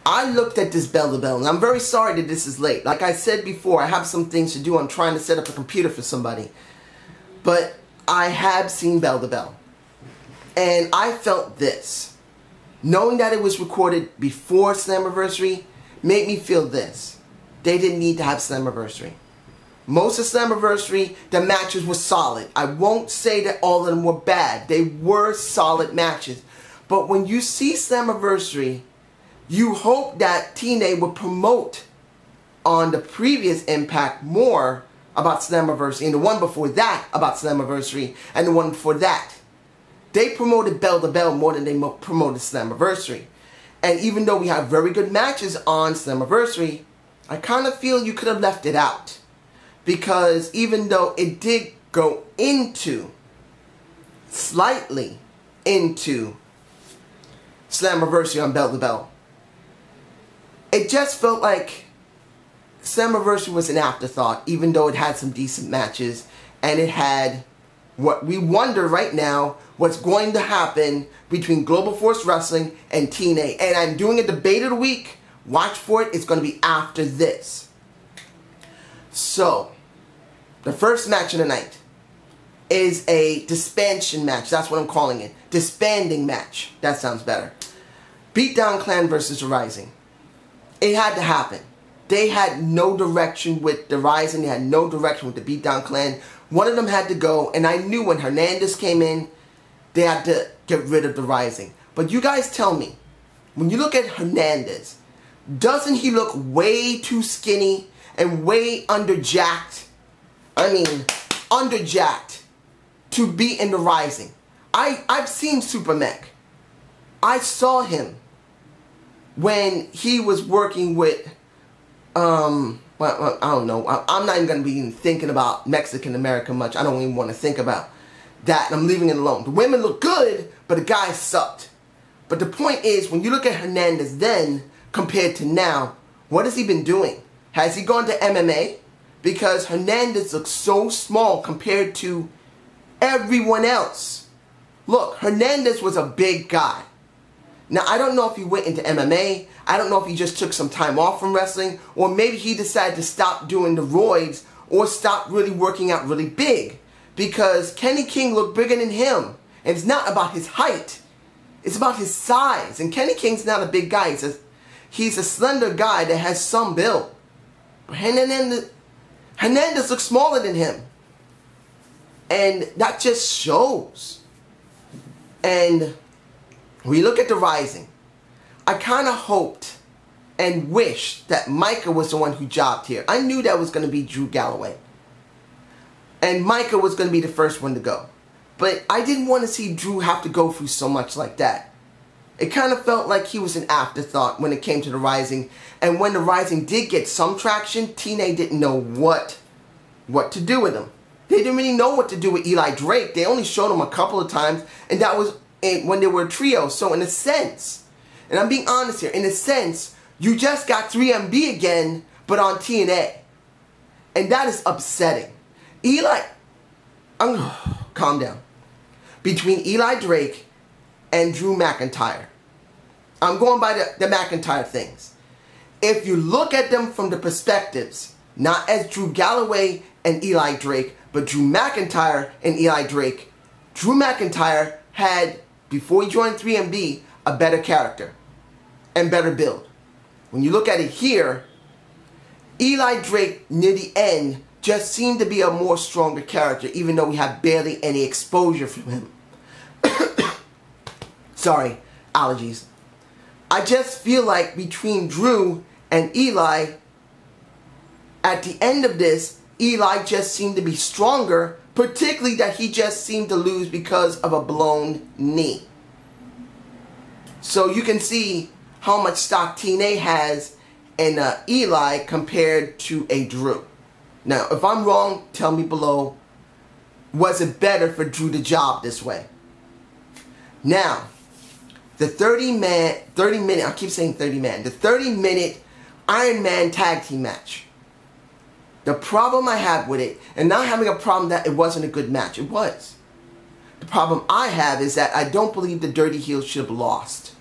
I looked at this bell to bell, and I'm very sorry that this is late. Like I said before, I have some things to do. I'm trying to set up a computer for somebody. But I have seen bell to bell. And I felt this. Knowing that it was recorded before Slammiversary made me feel this. They didn't need to have Slammiversary. Most of Slammiversary, the matches were solid. I won't say that all of them were bad. They were solid matches. But when you see Slammiversary, you hope that TNA would promote on the previous Impact more about Slammiversary, and the one before that about Slammiversary, and the one before that. They promoted bell to bell more than they promoted Slammiversary. And even though we have very good matches on Slammiversary, I kind of feel you could have left it out. Because even though it did go slightly into Slammiversary on bell to bell, it just felt like Slammiversary was an afterthought, even though it had some decent matches, and it had what we wonder right now, what's going to happen between Global Force Wrestling and TNA. And I'm doing a debate of the week. Watch for it. It's going to be after this. So, the first match of the night is a disbanding match. That's what I'm calling it. Disbanding match. That sounds better. Beatdown Clan versus The Rising. It had to happen. They had no direction with The Rising. They had no direction with the Beatdown Clan. One of them had to go, and I knew when Hernandez came in, they had to get rid of The Rising. But you guys tell me, when you look at Hernandez, doesn't he look way too skinny and way underjacked? I mean, underjacked to be in The Rising. I've seen Super Mech. I saw him when he was working with, well, I don't know. I'm not even going to be even thinking about Mexican America much. I don't even want to think about that. I'm leaving it alone. The women look good, but the guys sucked. But the point is, when you look at Hernandez then, compared to now, what has he been doing? Has he gone to MMA? Because Hernandez looks so small compared to everyone else. Look, Hernandez was a big guy. Now, I don't know if he went into MMA. I don't know if he just took some time off from wrestling. Or maybe he decided to stop doing the roids or stop really working out really big. Because Kenny King looked bigger than him. And it's not about his height. It's about his size. And Kenny King's not a big guy. He's a slender guy that has some build. But Hernandez looks smaller than him. And that just shows. And we look at The Rising. I kind of hoped and wished that Micah was the one who jobbed here. I knew that was going to be Drew Galloway. And Micah was going to be the first one to go. But I didn't want to see Drew have to go through so much like that. It kind of felt like he was an afterthought when it came to The Rising. And when The Rising did get some traction, TNA didn't know what to do with him. They didn't really know what to do with Eli Drake. They only showed him a couple of times. And that was when they were a trio. So in a sense, and I'm being honest here, in a sense, you just got 3MB again, but on TNA. And that is upsetting. Calm down. Between Eli Drake and Drew McIntyre. I'm going by the McIntyre things. If you look at them from the perspectives, not as Drew Galloway and Eli Drake, but Drew McIntyre and Eli Drake, Drew McIntyre had, before he joined 3MB, a better character and better build. When you look at it here, Eli Drake, near the end, just seemed to be a more stronger character, even though we have barely any exposure from him. Sorry, allergies. I just feel like between Drew and Eli, at the end of this, Eli just seemed to be stronger, particularly that he just seemed to lose because of a blown knee. So you can see how much stock TNA has in Eli compared to a Drew. Now, if I'm wrong, tell me below. Was it better for Drew to job this way? Now, the 30-minute, I keep saying 30-man, the 30-minute Iron Man tag team match. The problem I have with it, and not having a problem that it wasn't a good match, it was. The problem I have is that I don't believe the Dirty Heels should have lost.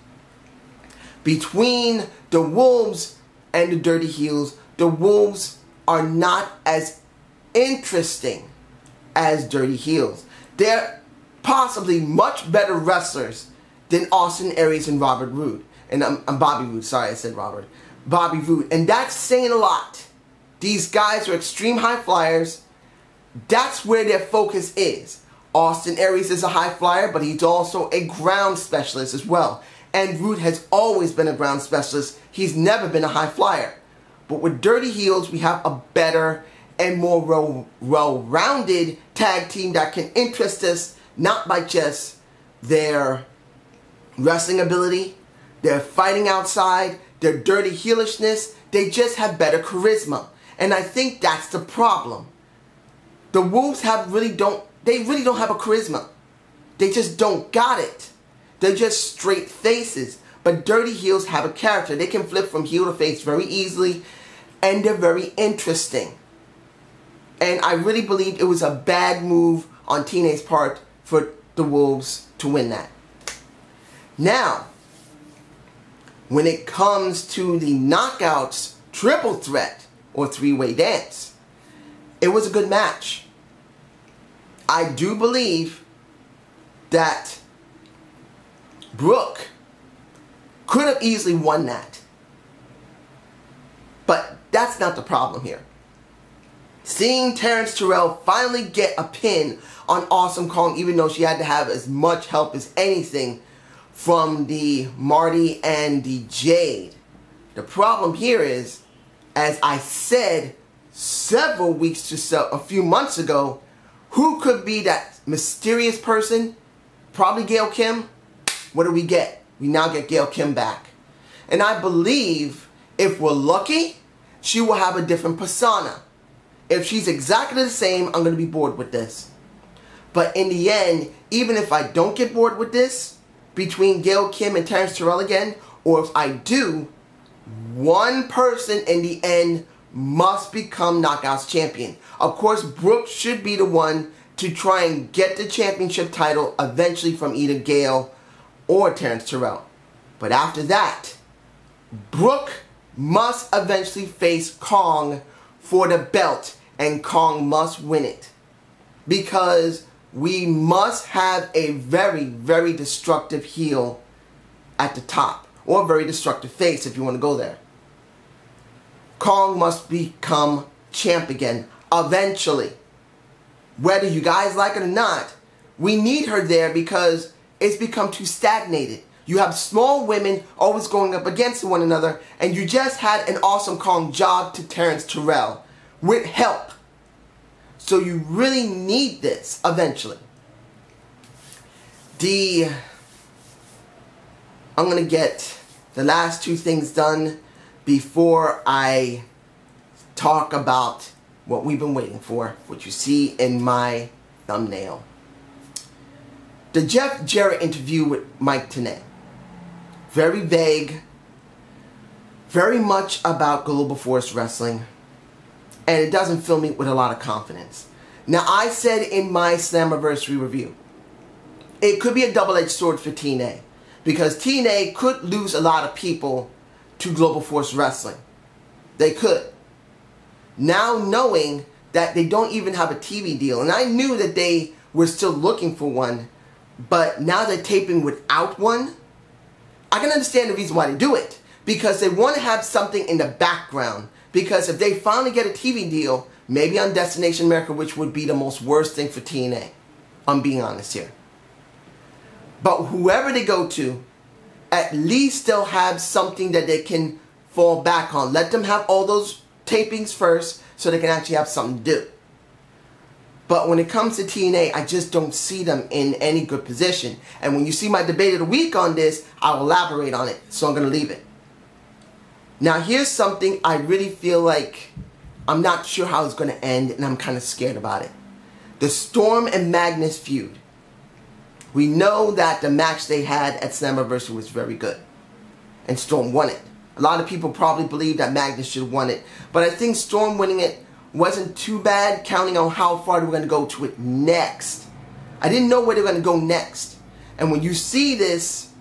Between the Wolves and the Dirty Heels, the Wolves are not as interesting as Dirty Heels. They're possibly much better wrestlers than Austin Aries and Robert Roode. And I'm Bobby Roode, sorry I said Robert. Bobby Roode. And that's saying a lot. These guys are extreme high flyers. That's where their focus is. Austin Aries is a high flyer, but he's also a ground specialist as well. And Roode has always been a ground specialist. He's never been a high flyer. But with Dirty Heels, we have a better and more well-rounded tag team that can interest us, not by just their wrestling ability, their fighting outside, their dirty heelishness. They just have better charisma. And I think that's the problem. The Wolves really don't have a charisma. They just don't got it. They're just straight faces. But Dirty Heels have a character. They can flip from heel to face very easily. And they're very interesting. And I really believe it was a bad move on TNA's part for the Wolves to win that. Now, when it comes to the Knockouts triple threat or three-way dance, it was a good match. I do believe that Brooke could have easily won that. But that's not the problem here. Seeing Terrence Terrell finally get a pin on Awesome Kong, even though she had to have as much help as anything from the Marty and the Jade. The problem here is, as I said several weeks to so, a few months ago, who could be that mysterious person? Probably Gail Kim. What do we get? We now get Gail Kim back. And I believe, if we're lucky, she will have a different persona. If she's exactly the same, I'm going to be bored with this. But in the end, even if I don't get bored with this, between Gail Kim and Terrence Terrell again, or if I do, one person in the end must become Knockouts champion. Of course, Brooke should be the one to try and get the championship title eventually from either Gail or Terrence Terrell. But after that, Brooke must eventually face Kong for the belt, and Kong must win it. Because we must have a very, very destructive heel at the top. Or a very destructive face if you want to go there. Kong must become champ again, eventually. Whether you guys like it or not, we need her there because it's become too stagnated. You have small women always going up against one another, and you just had an Awesome Kong jog to Terrence Terrell with help. So you really need this eventually. I'm going to get the last two things done before I talk about what we've been waiting for, what you see in my thumbnail. The Jeff Jarrett interview with Mike Tenay. Very vague, very much about Global Force Wrestling, and it doesn't fill me with a lot of confidence. Now, I said in my Slammiversary review, it could be a double-edged sword for TNA, because TNA could lose a lot of people to Global Force Wrestling. They could. Now knowing that they don't even have a TV deal, and I knew that they were still looking for one, but now they're taping without one, I can understand the reason why they do it. Because they want to have something in the background. Because if they finally get a TV deal, maybe on Destination America, which would be the most worst thing for TNA. I'm being honest here. But whoever they go to, at least they'll have something that they can fall back on. Let them have all those tapings first so they can actually have something to do. But when it comes to TNA, I just don't see them in any good position. And when you see my debate of the week on this, I'll elaborate on it. So I'm going to leave it. Now here's something I really feel like I'm not sure how it's going to end, and I'm kind of scared about it. The Storm and Magnus feud. We know that the match they had at Slammiversary was very good. And Storm won it. A lot of people probably believe that Magnus should have won it. But I think Storm winning it wasn't too bad, counting on how far they were going to go to it next. I didn't know where they were going to go next. And when you see this,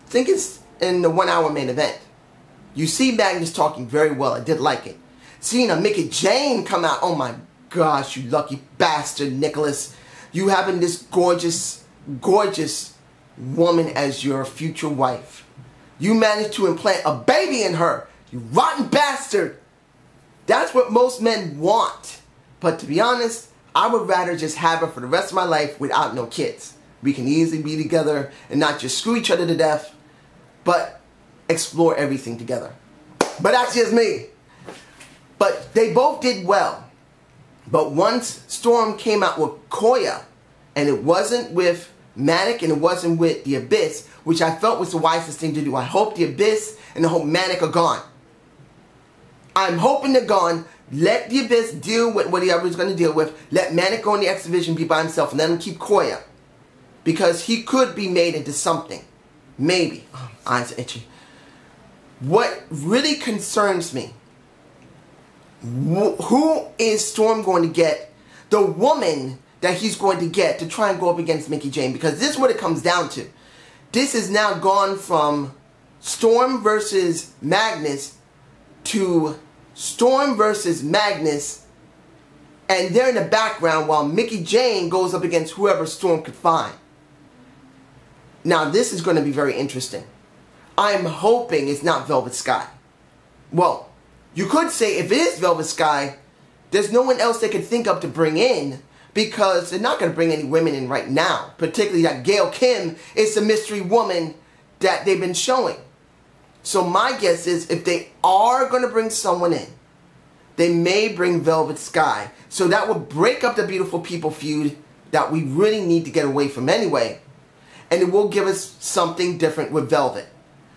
I think it's in the 1 hour main event. You see Magnus talking very well. I did like it. Seeing a Mickie Jane come out. Oh my gosh, you lucky bastard, Nicholas. You having this gorgeous, gorgeous woman as your future wife. You managed to implant a baby in her. You rotten bastard. That's what most men want. But to be honest, I would rather just have her for the rest of my life without no kids. We can easily be together and not just screw each other to death, but explore everything together. But that's just me. But they both did well. But once Storm came out with Koya, and it wasn't with Manic and it wasn't with the Abyss, which I felt was the wisest thing to do. I hope the Abyss and the whole Manic are gone. I'm hoping they're gone. Let the Abyss deal with whatever he's going to deal with. Let Manic go in the X Division, be by himself, and let him keep Koya. Because he could be made into something. Maybe. Oh, eyes are itchy. What really concerns me, who is Storm going to get? The woman that he's going to get to try and go up against Mickie Jane. Because this is what it comes down to. This has now gone from Storm versus Magnus to Storm versus Magnus. And they're in the background while Mickie Jane goes up against whoever Storm could find. Now this is going to be very interesting. I'm hoping it's not Velvet Sky. Well, you could say if it is Velvet Sky, there's no one else they could think of to bring in because they're not going to bring any women in right now. Particularly that Gail Kim is the mystery woman that they've been showing. So my guess is if they are going to bring someone in, they may bring Velvet Sky. So that will break up the Beautiful People feud that we really need to get away from anyway. And it will give us something different with Velvet.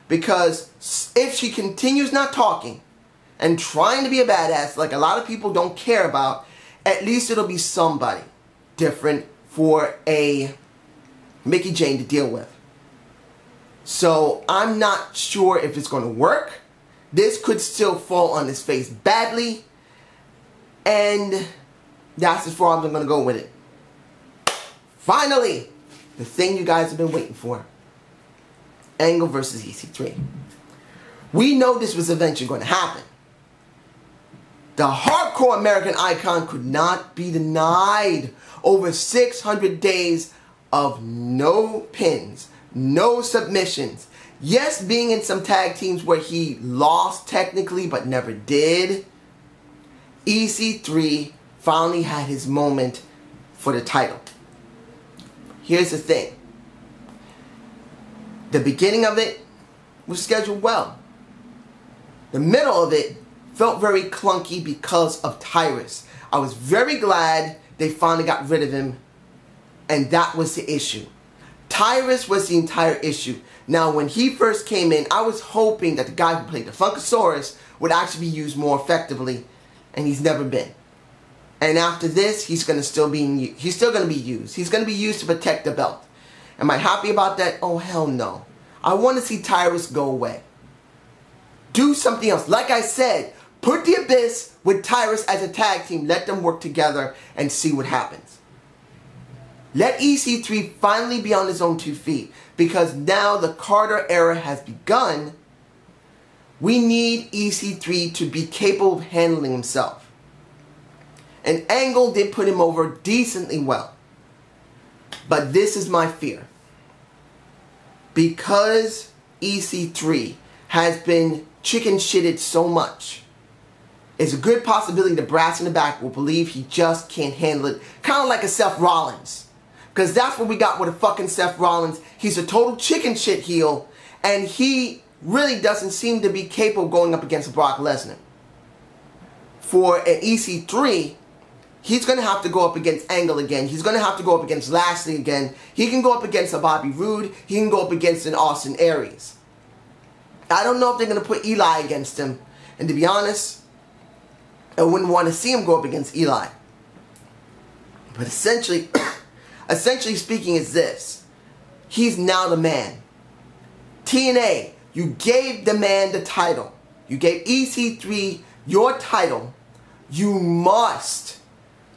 Because if she continues not talking and trying to be a badass like a lot of people don't care about, at least it'll be somebody different for a Mickie Jane to deal with. So I'm not sure if it's going to work. This could still fall on his face badly. And that's as far as I'm going to go with it. Finally, the thing you guys have been waiting for. Angle versus EC3. We know this was eventually going to happen. The hardcore American icon could not be denied over 600 days of no pins, no submissions. Yes, being in some tag teams where he lost technically but never did. EC3 finally had his moment for the title. Here's the thing. The beginning of it was scheduled well. The middle of it felt very clunky because of Tyrus. I was very glad they finally got rid of him, and that was the issue. Tyrus was the entire issue. Now, when he first came in, I was hoping that the guy who played the Funkasaurus would actually be used more effectively, and he's never been. And after this, he's still going to be used. He's going to be used to protect the belt. Am I happy about that? Oh, hell no. I want to see Tyrus go away. Do something else. Like I said, put the Abyss with Tyrus as a tag team. Let them work together and see what happens. Let EC3 finally be on his own 2 feet. Because now the Carter era has begun. We need EC3 to be capable of handling himself. And Angle did put him over decently well. But this is my fear. Because EC3 has been chicken shitted so much, it's a good possibility the brass in the back will believe he just can't handle it. Kind of like a Seth Rollins. Because that's what we got with a fucking Seth Rollins. He's a total chicken shit heel. And he really doesn't seem to be capable of going up against Brock Lesnar. For an EC3, he's going to have to go up against Angle again. He's going to have to go up against Lashley again. He can go up against a Bobby Roode. He can go up against an Austin Aries. I don't know if they're going to put Eli against him. And to be honest, I wouldn't want to see him go up against Eli. But essentially, essentially speaking is this. He's now the man. TNA, you gave the man the title. You gave EC3 your title. You must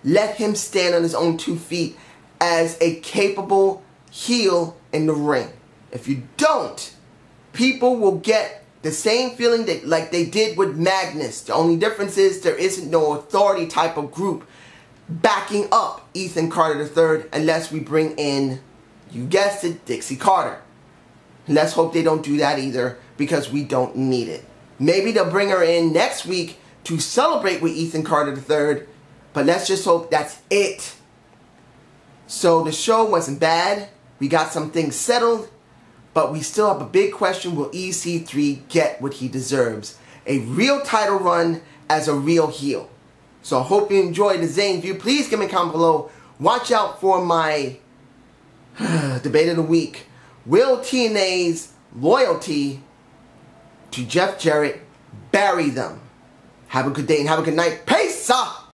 let him stand on his own 2 feet as a capable heel in the ring. If you don't, people will get the same feeling that like they did with Magnus. The only difference is there isn't no authority type of group backing up Ethan Carter III unless we bring in, you guessed it, Dixie Carter. Let's hope they don't do that either because we don't need it. Maybe they'll bring her in next week to celebrate with Ethan Carter III, but let's just hope that's it. So the show wasn't bad. We got some things settled, but we still have a big question. Will EC3 get what he deserves? A real title run as a real heel. So I hope you enjoyed the Zane view. Please give me a comment below. Watch out for my debate of the week. Will TNA's loyalty to Jeff Jarrett bury them? Have a good day and have a good night. Peace out!